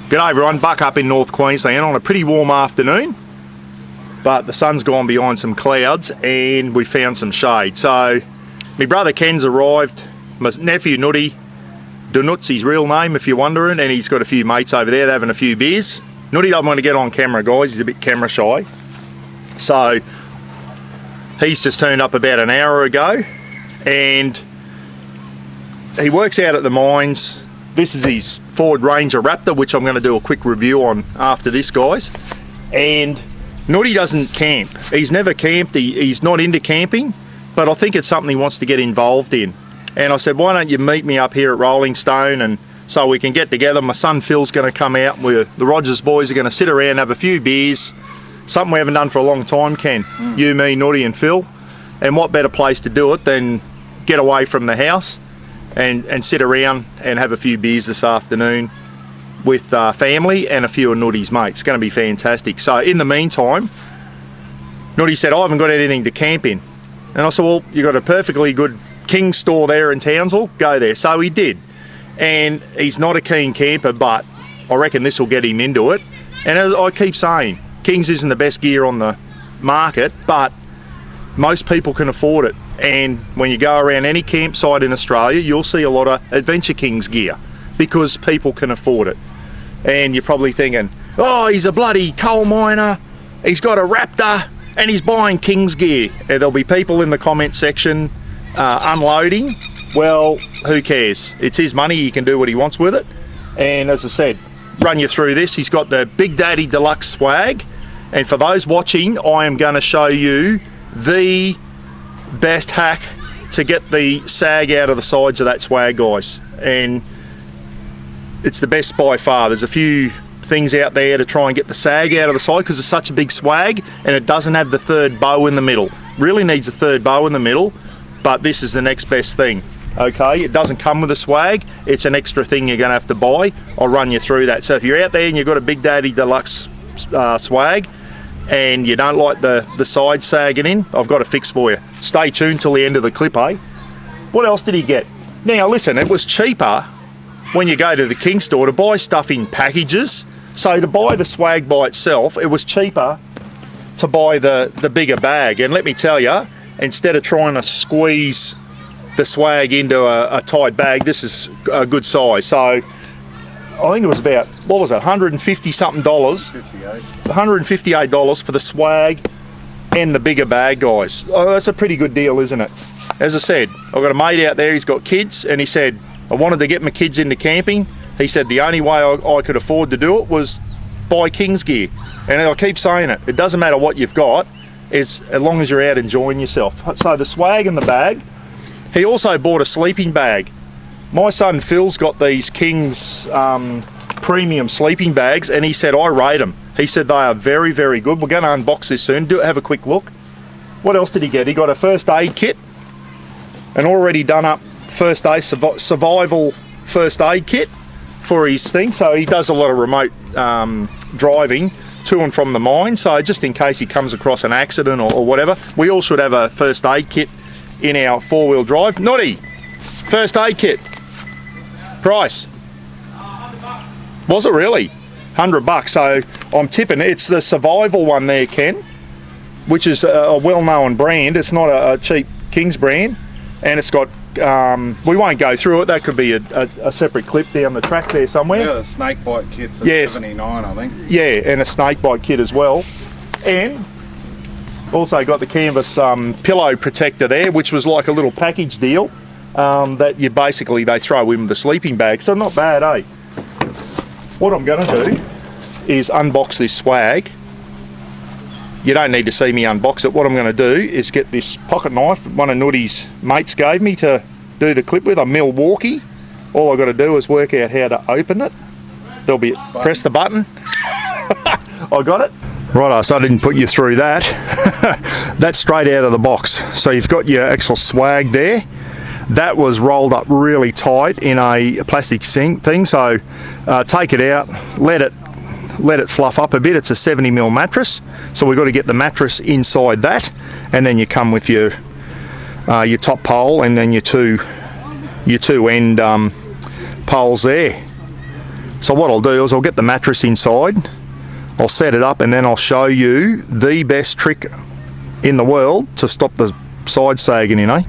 G'day everyone, Buck up in North Queensland on a pretty warm afternoon, but the sun's gone behind some clouds and we found some shade. So my brother Ken's arrived, my nephew Nutty, Deluxe his real name if you're wondering, and he's got a few mates over there, they're having a few beers. Nutty doesn't want to get on camera guys, he's a bit camera shy. So he's just turned up about an hour ago and he works out at the mines. This is his Ford Ranger Raptor, which I'm going to do a quick review on after this, guys. And Nutty doesn't camp. He's never camped. He's not into camping, but I think it's something he wants to get involved in. And I said, why don't you meet me up here at Rolling Stone, and so we can get together. My son Phil's going to come out. The Rogers boys are going to sit around and have a few beers. Something we haven't done for a long time, Ken. You, me, Nutty and Phil. And what better place to do it than get away from the house and sit around and have a few beers this afternoon with family and a few of Nutty's mates. It's going to be fantastic. So in the meantime, Nutty said, I haven't got anything to camp in. And I said, well, you've got a perfectly good King's store there in Townsville, go there. So he did. And he's not a keen camper, but I reckon this will get him into it. And as I keep saying, King's isn't the best gear on the market, but most people can afford it. And when you go around any campsite in Australia, you'll see a lot of Adventure King's gear because people can afford it. And you're probably thinking, oh, he's a bloody coal miner, he's got a Raptor and he's buying King's gear. And there'll be people in the comment section unloading. Well, who cares? It's his money, he can do what he wants with it. And as I said, run you through this. He's got the Big Daddy Deluxe swag. And for those watching, I am going to show you the best hack to get the sag out of the sides of that swag, guys. And it's the best by far. There's a few things out there to try and get the sag out of the side because it's such a big swag and it doesn't have the third bow in the middle. Really needs a third bow in the middle, but this is the next best thing. Okay, it doesn't come with a swag, it's an extra thing you're going to have to buy. I'll run you through that. So if you're out there and you've got a Big Daddy Deluxe swag and you don't like the side sagging in, I've got a fix for you. Stay tuned till the end of the clip, eh? What else did he get? Now listen, it was cheaper when you go to the King store to buy stuff in packages. So to buy the swag by itself, it was cheaper to buy the bigger bag. And let me tell you, instead of trying to squeeze the swag into a tight bag, this is a good size. So I think it was about, what was it, $150 something dollars? $158 for the swag and the bigger bag, guys. Oh, that's a pretty good deal, isn't it? As I said, I've got a mate out there, he's got kids, and he said, I wanted to get my kids into camping. He said the only way I could afford to do it was buy King's gear. And I keep saying it, it doesn't matter what you've got, it's as long as you're out enjoying yourself. So the swag and the bag. He also bought a sleeping bag. My son Phil's got these King's premium sleeping bags, and he said I rate them. He said they are very, very good. We're going to unbox this soon. Have a quick look. What else did he get? He got a first aid kit, an already done up first aid survival first aid kit for his thing. So he does a lot of remote driving to and from the mine. So just in case he comes across an accident or whatever, we all should have a first aid kit in our four-wheel drive. Nutty, first aid kit. Price? Was it really? $100. So I'm tipping it's the survival one there, Ken, which is a well-known brand. It's not a cheap King's brand, and it's got we won't go through it. That could be a separate clip down the track there somewhere. Yeah, the snake bite kit for 79, I think. Yeah, and a snake bite kit as well. And also got the canvas pillow protector there, which was like a little package deal that they throw in the sleeping bag. So not bad, eh? What I'm going to do is unbox this swag. You don't need to see me unbox it. What I'm going to do is get this pocket knife one of Nutty's mates gave me to do the clip with, a Milwaukee. All I've got to do is work out how to open it. There'll be press the button. I got it. Righto, so I didn't put you through that. That's straight out of the box. So you've got your actual swag there. That was rolled up really tight in a plastic thing. So take it out, let it fluff up a bit. It's a 70mm mattress, so we've got to get the mattress inside that, and then you come with your top pole and then your two end poles there. So what I'll do is I'll get the mattress inside, I'll set it up, and then I'll show you the best trick in the world to stop the side sagging in, eh?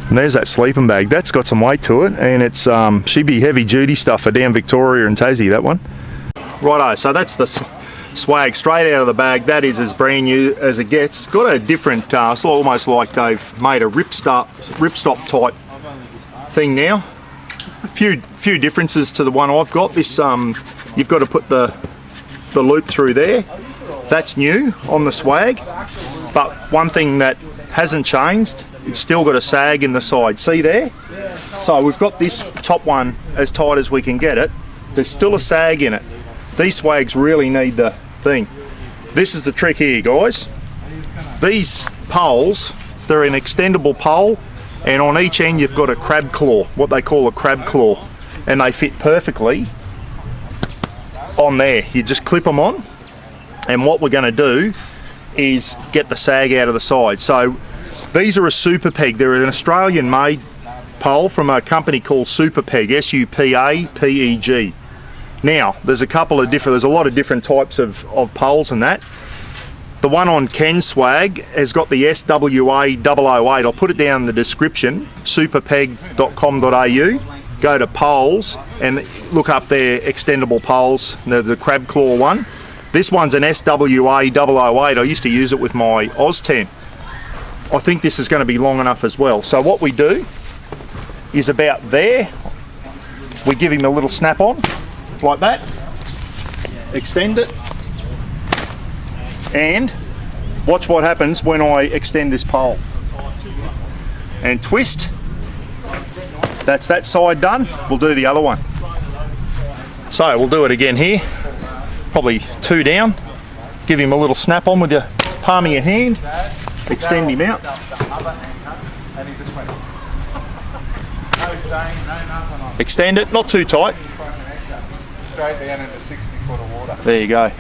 And there's that sleeping bag. That's got some weight to it, and it's should be heavy duty stuff for down Victoria and Tassie, that one. Righto, so that's the swag straight out of the bag. That is as brand new as it gets. Got a different, it's almost like they've made a ripstop type thing now. A few differences to the one I've got. This you've got to put the loop through there. That's new on the swag, but one thing that hasn't changed, it's still got a sag in the side. See there? So we've got this top one as tight as we can get it. There's still a sag in it. These swags really need the thing. This is the trick here, guys. These poles, they're an extendable pole, and on each end you've got a crab claw, what they call a crab claw, and they fit perfectly on there. You just clip them on, and what we're going to do is get the sag out of the side. So these are a Super Peg. They're an Australian made pole from a company called Super Peg, S-U-P-A-P-E-G. Now, there's a lot of different types of poles and that. The one on Ken's swag has got the SWA008. I'll put it down in the description, superpeg.com.au. Go to poles and look up their extendable poles, the crab claw one. This one's an SWA008. I used to use it with my Oz10. I think this is going to be long enough as well. So what we do is about there, we give him a little snap on, like that, extend it, and watch what happens when I extend this pole. And twist. That's that side done. We'll do the other one. So we'll do it again here. Probably two down. Give him a little snap on with your palm of your hand. Extend him out. Extend it, not too tight. Straight down into 60 foot of water. There you go.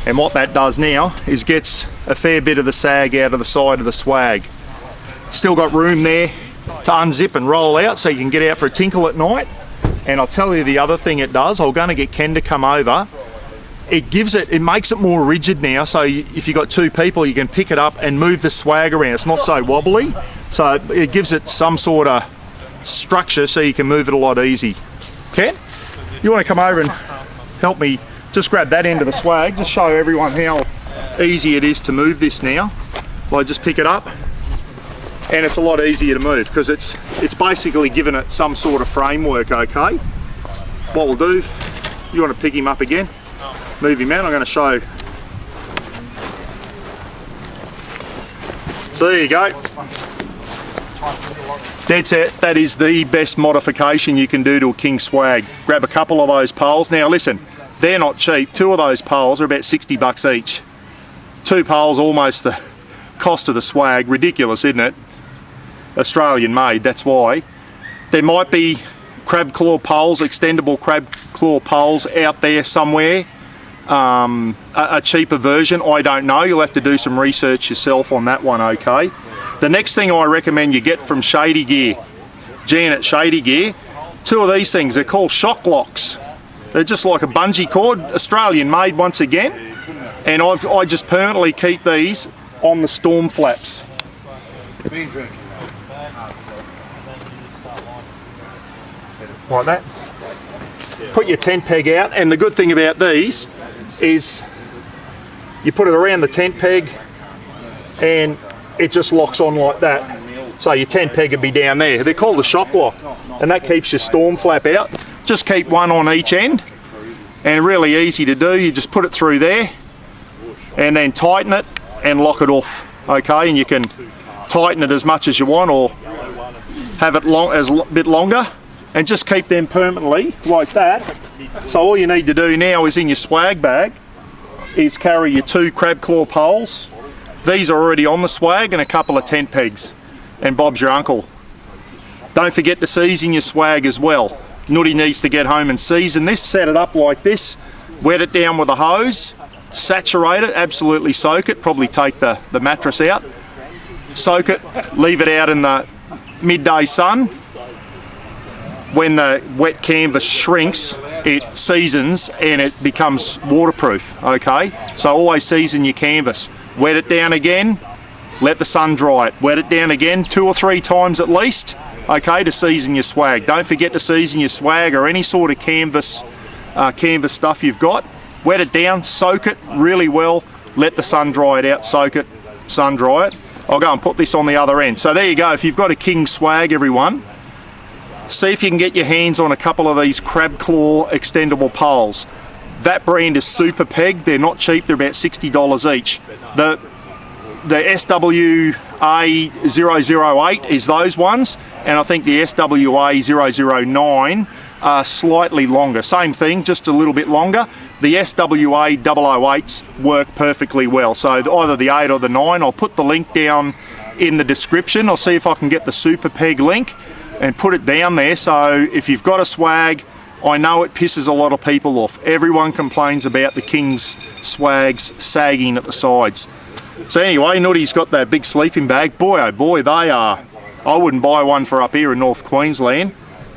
And what that does now is gets a fair bit of the sag out of the side of the swag. Still got room there to unzip and roll out so you can get out for a tinkle at night. And I'll tell you the other thing it does, I'm going to get Ken to come over. It makes it more rigid now, so if you've got two people you can pick it up and move the swag around. It's not so wobbly, so it gives it some sort of structure so you can move it a lot easy. Ken, you want to come over and help me just grab that end of the swag, just show everyone how easy it is to move this now. Well, I just pick it up and it's a lot easier to move because it's basically given it some sort of framework. Okay, what we'll do, you want to pick him up again, move him out. I'm going to show. So there you go. That's it. That is the best modification you can do to a king swag. Grab a couple of those poles. Now listen, they're not cheap. Two of those poles are about 60 bucks each. Two poles, almost the cost of the swag. Ridiculous, isn't it? Australian made, that's why. There might be crab claw poles, extendable crab claw poles out there somewhere. A cheaper version, I don't know. You'll have to do some research yourself on that one, okay? The next thing I recommend you get from Shady Gear, Janet Shady Gear, two of these things, they're called shock locks. They're just like a bungee cord, Australian made once again, and I just permanently keep these on the storm flaps. Like that. Put your tent peg out, and the good thing about these is you put it around the tent peg and it just locks on like that. So your tent peg would be down there. They're called a shock lock, and that keeps your storm flap out. Just keep one on each end, and really easy to do. You just put it through there and then tighten it and lock it off. Okay, and you can tighten it as much as you want or have it a bit longer, and just keep them permanently like that. So all you need to do now is in your swag bag is carry your two crab claw poles. These are already on the swag, and a couple of tent pegs, and Bob's your uncle. Don't forget to season your swag as well. Nutty needs to get home and season this. Set it up like this, wet it down with a hose, saturate it, absolutely soak it, probably take the mattress out, soak it, leave it out in the midday sun, when the wet canvas shrinks, it seasons and it becomes waterproof, okay? So always season your canvas. Wet it down again, let the sun dry it. Wet it down again 2 or 3 times at least, okay, to season your swag. Don't forget to season your swag or any sort of canvas stuff you've got. Wet it down, soak it really well, let the sun dry it out, soak it, sun dry it. I'll go and put this on the other end. So there you go. If you've got a King swag, everyone, see if you can get your hands on a couple of these crab claw extendable poles. That brand is Super Peg. They're not cheap. They're about $60 each. The SWA008 is those ones, and I think the SWA009 are slightly longer. Same thing, just a little bit longer. The SWA008s work perfectly well. So either the 8 or the 9. I'll put the link down in the description. I'll see if I can get the Super Peg link and put it down there. So if you've got a swag, I know it pisses a lot of people off. Everyone complains about the King's swags sagging at the sides. So anyway, Nutty's got that big sleeping bag. Boy, oh boy, they are. I wouldn't buy one for up here in North Queensland.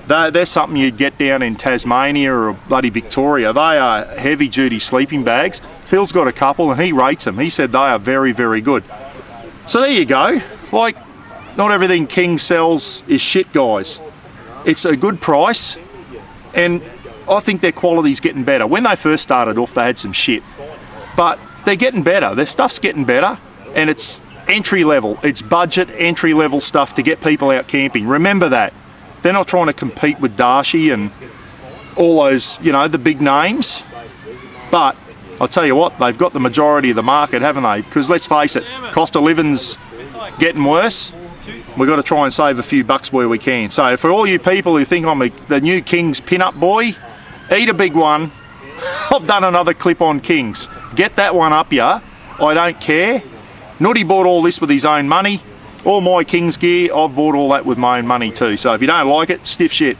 They're something you'd get down in Tasmania or bloody Victoria. They are heavy duty sleeping bags. Phil's got a couple and he rates them. He said they are very, very good. So there you go. Like, not everything King sells is shit, guys. It's a good price, and I think their quality's getting better. When they first started off, they had some shit, but they're getting better. Their stuff's getting better, and it's entry level. It's budget entry level stuff to get people out camping. Remember that. They're not trying to compete with Darshi and all those, you know, the big names. But I'll tell you what, they've got the majority of the market, haven't they? Because let's face it, cost of living's getting worse. We've got to try and save a few bucks where we can. So for all you people who think I'm the new King's pin-up boy, eat a big one. I've done another clip on Kings. Get that one up, yeah. I don't care. Nutty bought all this with his own money. All my King's gear, I've bought all that with my own money too. So if you don't like it, stiff shit.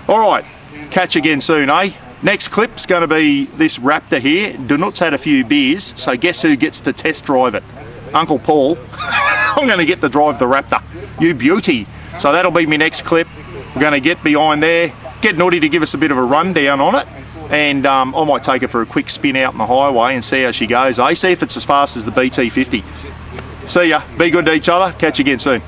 All right, catch you again soon, eh? Next clip's going to be this Raptor here. Denut's had a few beers, so guess who gets to test drive it? Uncle Paul. I'm going to get to drive the Raptor. You beauty. So that'll be my next clip. We're going to get behind there, get Nutty to give us a bit of a rundown on it, and I might take her for a quick spin out on the highway and see how she goes. See if it's as fast as the BT50. See ya. Be good to each other. Catch you again soon.